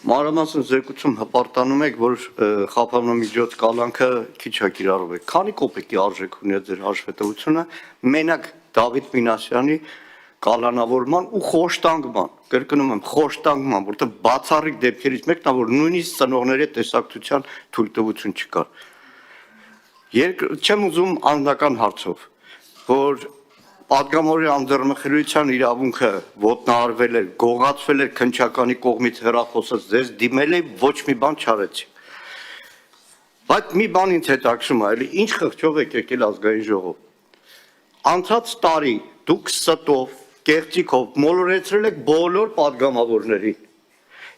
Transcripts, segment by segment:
Մանրամասն զեկուցում հպարտանում եք, որ խափանամիջոց կալանքը քիչ է կիրառում եք։ Քանի կոպեկի արժեք ունի ձեր հաշվետվությունը, մենակ Դավիթ Մինասյանի կալանավորման ու խոշտանգման, կրկնում եմ, խոշտանգման, որտեղ բացառիկ դեպքերից մեկն է, որ նույնիսկ ծնողների տեսակցության թույլտվություն չկար։ Չեմ ուզում անձնական հարցով, որ պատգամավորի անձեռնմխելիության իրավունքը ոտնահարվել էր, գողացվել էր քննչականի կողմից հեռախոսած ձեզ դիմել է ոչ մի բան չարեցի։ Բայց մի բան ինձ հետաքրքրում է, էլի ինչ խղճով եք եկել ազգային ժողով։ Անցած տարի դուք ստով, կեղծիքով մոլորեցրել եք բոլոր պատգամավորներին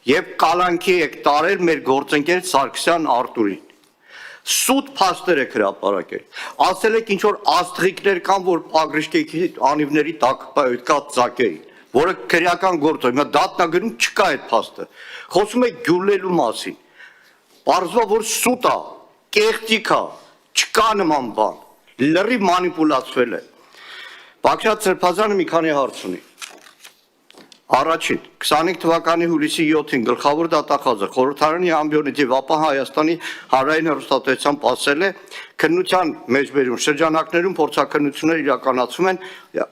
եւ կալանքի եք տարել մեր գործընկեր Սարգսյան Արտուրին։ Սուտ փաստեր եք հրապարակել, ասել եք ինչ որ աստղիկներ կան, որ ագրիշկեքի անիվների տակ կա ծակեին, որը քրեական գործ է, հիմա դատնագրում չկա այդ փաստը, խոսում եք գյուլելու մասին, պարզվա, որ սուտ է, կեղծիք է, չկա նման բան, լրիվ մանիպուլացվել է։ Բաղդադ Սրբազյանը մի քանի հարց ունի։ Առաջին, 25 թվականի հուլիսի 7-ին գլխավոր դատախազը խորհրդարանի ամբիոնից եւ ապա Հայաստանի հանրային հեռուստատեսության ասել է քննության մեջբերում շրջանակներում փորձաքննություններ իրականացում են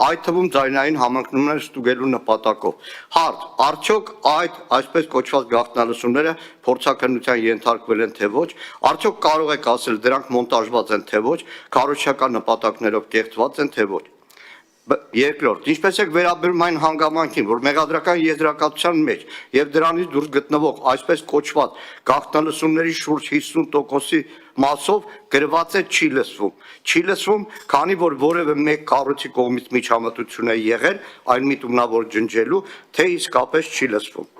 այդ թվում ձայնային համընկնումներ ստուգելու նպատակով։ Հարց, արդյոք այդ այսպես կոչված գաղտնալսումները փորձաքննության ենթարկվել են թե ոչ, արդյոք կարող եք ասել դրանք մոնտաժված են թե ոչ, քարոզչական նպատակներով կեղծված են թե ոչ։ Երկրորդ, ինչպես եք վերաբերում այն հանգամանքին, որ մեղադրական եզրակացության մեջ եւ դրանից դուրս գտնվող այսպես կոչված գաղտնալսումների շուրջ 50%-ի մասով գրված է չի լսվում, քանի որ որևէ մեկ կառույցի կողմից միջամտություն է եղել այն միտումնավոր ջնջելու, թե իսկապես չի լսվում։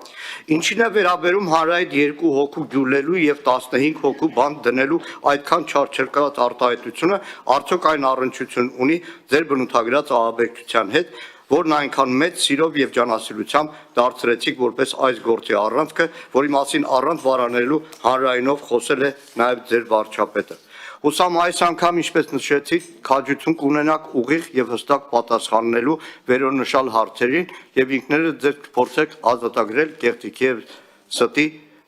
Ինչին է վերաբերում հանրայիդ 2 հոգու գյուլելու եւ 15 հոգու բան դնելու այդքան չարչարկած արտահայտությունը, արդյոք այն առնչություն ունի ձեր բնութագրած ահաբեկչության հետ, որն այնքան մեծ սիրով եւ ջանասիրությամբ դարձրեցիք որպես այս գործի առանցքը, որի մասին առանց վարանելու հանրայինով խոսել է նաեւ ձեր վարչապետը։ Հուսամ այս անգամ, ինչպես նշեցիք, քաջություն կունենաք ուղիղ եւ հստակ պատասխանելու վերոնշյալ հարցերին եւ ինքներդ ձեր կփորձեք ազատագրել կեղծիքի եւ ստի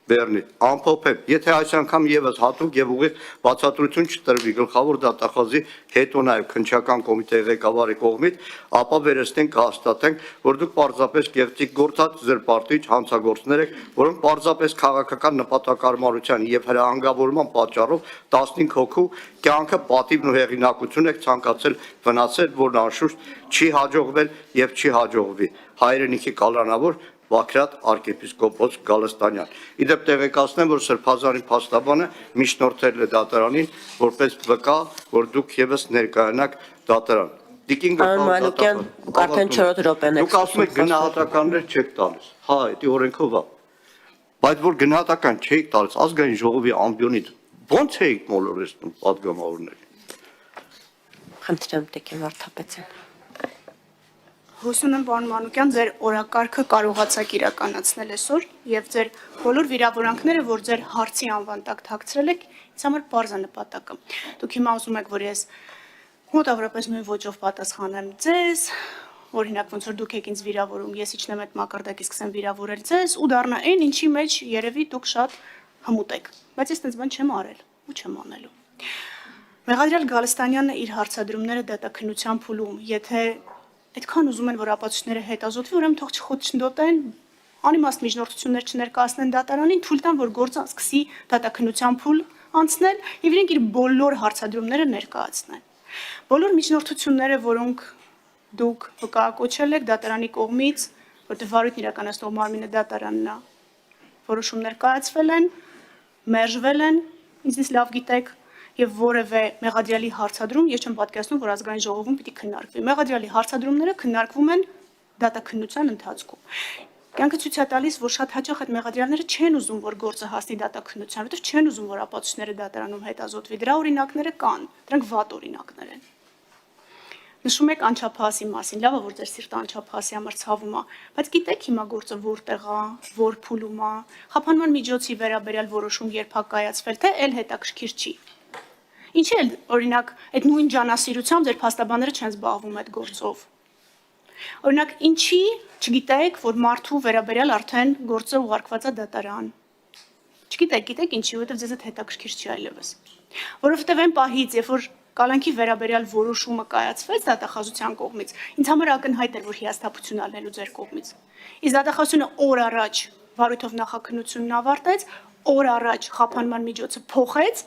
բեռնի։ Ամփոփեմ, եթե այս անգամ եւս հատուկ եւ ուղիղ բացատրություն չտրվի գլխավոր դատախազի հետո նաեւ քննչական կոմիտեի ղեկավարի կողմից, ապա վերստեն կհաստատենք, որ դուք պարզապես կեղծիք գործած ձեր պարտիչ հանցագործներ եք, որոնք պարզապես քաղաքական նպատակարարության եւ հրահանգավորման պատճառով 15 հոգու կյանքը պատիվն ու հեղինակություն եք ցանկացել վնասել, որն անշուշտ չի հաջողվել եւ չի հաջողվի։ Հայրենիքի կալանավոր Բաքրատ arczepiskopos Գալստանյան։ Իդեպ տեղեկացնեմ, որ Սրբազանի փաստաբանը միջնորդել է դատարանին, որպես վկա, որ դուք եւս ներկայանաք դատարան։ Տիկին Մանուկյան, արդեն 4 րոպեն եք։ Դուք ասում եք գնահատականներ չեք տալիս։ Հա, դա օրենքով է։ Բայց որ գնահատական չեք տալիս ազգային ժողովի ամբիոնից, ո՞նց եք մոլորեցնում պատգամավորներին։ Խնդրեմ Տիկին Վարդապետյան։ Հուսում եմ, պարոն Մանուկյան, ձեր օրակարգը կարողացաք իրականացնել այսօր եւ ձեր բոլոր վիրավորանքները, որ ձեր հարցի անվան տակ թաքցրել եք, ինձ համար պարզ է նպատակը։ Դուք հիմա ուզում եք, որ ես մոտավորապես նույն ոճով պատասխանեմ ձեզ, օրինակ ոնց որ դուք եք ինձ վիրավորում, ես իջնեմ այդ մակարդակի սկսեմ վիրավորել ձեզ ու դառնա այն, ինչի մեջ երևի դուք շատ հմուտ եք։ Բայց ես այդպես բան չեմ արել ու չեմ անելու։ Մեղադրյալ Գալստանյանը իր հարցադրումները դատաքննության փուլում, եթե այդքան ուզում են, որ ապացույցները հետազոտվի, ուրեմն թող չխոչընդոտեն, անիմաստ միջնորդություններ չներկայացնեն դատարանին, թույլ տան, որ գործը սկսի դատաքննության փուլ անցնել եւ իրենք իր բոլոր հարցադրումները ներկայացնեն։ Բոլոր միջնորդությունները, որոնք դուք վկայակոչել եք դատարանի կողմից, որտեղ վարույթն իրականացնող մարմինը դատարանն է, որոշումներ կայացվել են, մերժվել են, ինձնից լավ գիտեք, եւ որևէ մեղադրյալի հարցադրում ես չեմ պատկերացնում, որ ազգային ժողովում պիտի քննարկվի։ Մեղադրյալի հարցադրումները քննարկվում են դատաքննության ընթացքում։ Կյանքը ցույց է տալիս, որ շատ հաճախ այդ մեղադրյալները չեն ուզում, որ գործը հասնի դատաքննության, որովհետեւ չեն ուզում, որ ապացույցները դատարանում հետազոտվի։ Դրա օրինակները կան, դրանք վատ օրինակներ են։ Նշում եք անչափահասի մասին, լավ է, որ ձեր սիրտը անչափահասի համար ցավում է, բայց գիտեք հիմա գործը որտեղ է, որ փուլում է, խափանման միջոցի վերաբերյալ որոշում երբ է կայացվել, թե էլ հետաքրքիր չի։ Ինչի՞ էլ օրինակ այդ նույն ջանասիրությամբ ձեր փաստաբանները չեն զբաղվում այդ գործով։ Օրինակ, ինչի չգիտեք, որ մարդու վերաբերյալ արդեն գործը ուղարկված է դատարան։ Գիտեք ինչի, որովհետև ձեզ այդ հետաքրքիր չի այլևս։ Որովհետև այն պահից, երբ որ կալանքի վերաբերյալ որոշումը կայացվեց դատախազության կողմից, ինձ համար ակնհայտ էր, որ հիասթափություն ալնելու ձեր կողմից։ Իսկ դատախազությունը օր առաջ վարույթով նախաքննությունն ավարտեց, օր առաջ խափանման միջոցը փոխեց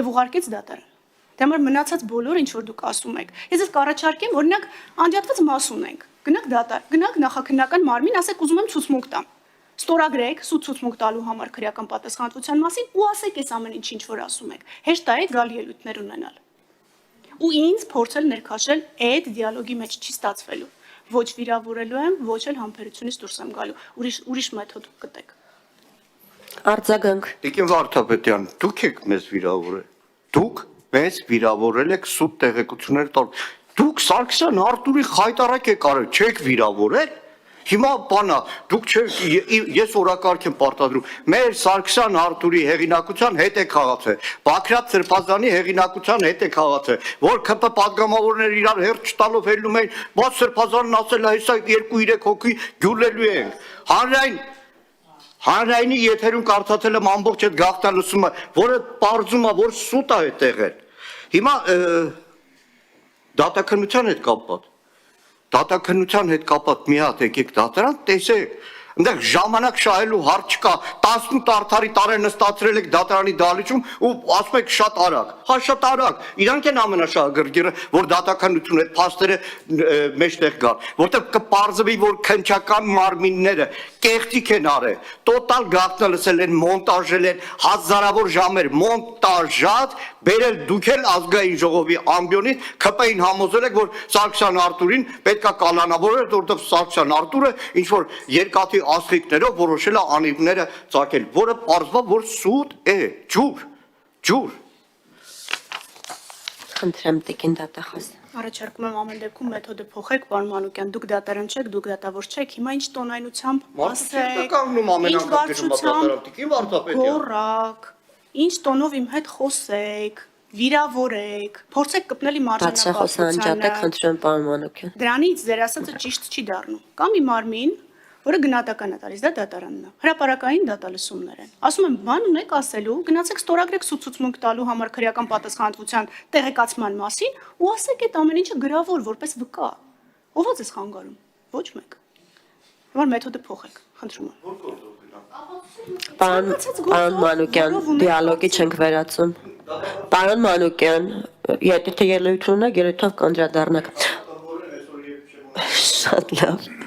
եւ ուղարկեց դատարան։ Դե համար մնացած բոլորը ինչ որ դուք ասում եք։ Ես ձեզ կառաջարկեմ, օրինակ, անջատված մաս ունենք։ Գնաք դատար, գնաք նախաքննական մարմին, ասեք ուզում եմ ցուցմունք տամ։ Ստորագրեք սուտ ցուցմունք տալու համար քրեական պատասխանատվության մասին ու ասեք այս ամեն ինչ որ ասում եք։ Հեշտ է գալ ելույթներ ունենալ։ Ու ինձ փորձել ներքաշել այդ դիալոգի մեջ չի ստացվելու։ Ոչ վիրավորելու եմ, ոչ էլ համբերությունից դուրս եմ գալու։ Ուրիշ մեթոդ կտեք։ Արձագանք։ Տիկին Վարդապետյան, դուք եք մեզ վիրավորել։ Դուք մեզ վիրավորել եք սուտ տեղեկություններ տալ։ Դուք Սարգսյան Արտուրի խայտարակ եք արել, չեք վիրավորել։ Հիմա բանա, դուք չեք, ես օրակարգ եմ պարտադրում, մեր Սարգսյան Արտուրի հեղինակության հետ է քաղացել, Բաքրատ Սրբազանի հեղինակության հետ է քաղացել, որ ԿՊ պատգամավորները իրար հերթ չտալով հելնում էին, բայց Սրբազանն ասել է, հեսա 2-3 հոգի գյուլելու ենք, հանրայինի եթերում կարդացել եմ ամբողջ այդ գաղտնալսումը, որը պարզում է, որ սուտ է եղել, հիմա դատաքննության հետ կապված, Դատաքննության հետ կապված մի հատ եկեք դատարան, տեսեք, այնտեղ ժամանակ շահելու հարց չկա, 18 արդարի տարեր նստացրել եք դատարանի դահլիճում ու ասում եք շատ արագ, հա շատ արագ, իրանք են ամենաշահագրգիռը, որ դատաքննությունը այդ փաստերը մեջտեղ գան, որտեղ կպարզվի, որ քննչական մարմինները կեղտիկ են արել, տոտալ գաղտնալսել են, մոնտաժել են, հազարավոր ժամեր մոնտաժած, բերել դուք էլ ազգային ժողովի ամբիոնից ԿՊ-ին համոզել եք, որ Սարգսյան Արտուրին պետք է կալանավորել, որովհետև Սարգսյան Արտուրը ինչ որ երկաթի աստղիկներով որոշել է անիվները ծագել, որը պարզվա, որ սուտ է, ջուր։ Խնդրեմ տիկին դատախազ։ Առաջարկում եմ ամեն դեպքում մեթոդը փոխեք, պարոն Մանուկյան, դուք դատարան չեք, դուք դատավոր չեք, հիմա ինչ տոնայնությամբ գոռակ, ինչ տոնով իմ հետ խոսեք, վիրավորեք, փորձեք կպնել իմ Բացախոսանջատեք, խնդրեմ պարոն Մանուկյան։ Դրանից ձեր ասածը ճիշտ չի դառնում։ Կամ մի մարմին, որը գնահատական է տալիս, դա դատարանն է։ Հրապարակային դատալսումներ են։ Ասում եմ, բան ունեք ասելու, գնացեք ստորագրեք ցուցմունք տալու համար քրեական պատասխանատվության տեղեկացման մասին ու ասեք այդ ամեն ինչը գրավոր որպես վկա։ Ո՞վ է ձեզ խանգարում։ Ոչ մեկ։ Որ մեթոդը փոխեք, խնդրում եմ։ Պարոն Մանուկյան, դիալոգի չենք վերածում։ Պարոն Մանուկյան, եթե ելույթ ունեք, ելույթով կանդրադառնաք։ Շատ լավ։